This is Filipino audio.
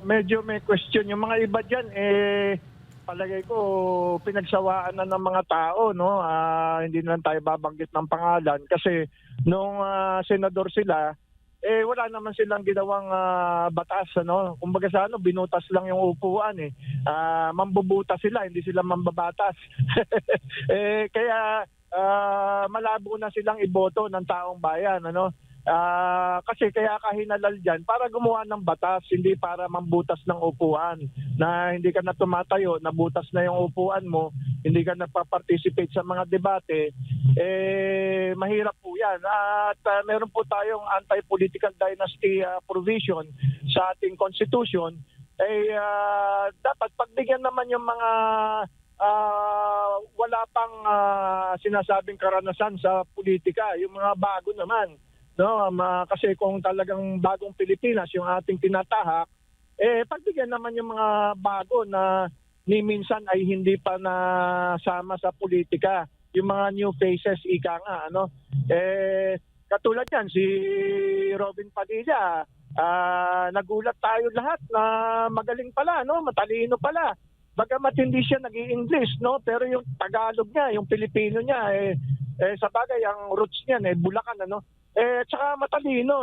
medyo may question yung mga iba diyan palagay ko pinagsawaan na ng mga tao, no. Hindi na lang tayo babanggit ng pangalan kasi nung senador sila wala naman silang ginawang batas, ano. Kumbaga sa binutas lang yung upuan mambubutas sila, hindi sila mambabatas. Kaya malabo na silang iboto ng taong bayan, ano. Kasi kaya kahinalal dyan para gumawa ng batas, hindi para mambutas ng upuan. Na hindi ka na tumatayo, nabutas na yung upuan mo, hindi ka napaparticipate sa mga debate, mahirap po yan. At meron po tayong anti-political dynasty provision sa ating constitution. Dapat pagbigyan naman yung mga wala pang sinasabing karanasan sa politika, yung mga bago naman. No, kasi kung talagang bagong Pilipinas yung ating tinatahak, pagbigyan naman yung mga bago na ni minsan ay hindi pa nasama sa politika, yung mga new faces, ika nga, ano. Katulad yan, si Robin Padilla, nagulat tayo lahat na magaling pala, no, matalino pala. Bagamat hindi siya nag-i-English, no, pero yung Tagalog niya, yung Pilipino niya, sa bagay, ang roots niyan, Bulacan, ano. Tsaka matalino,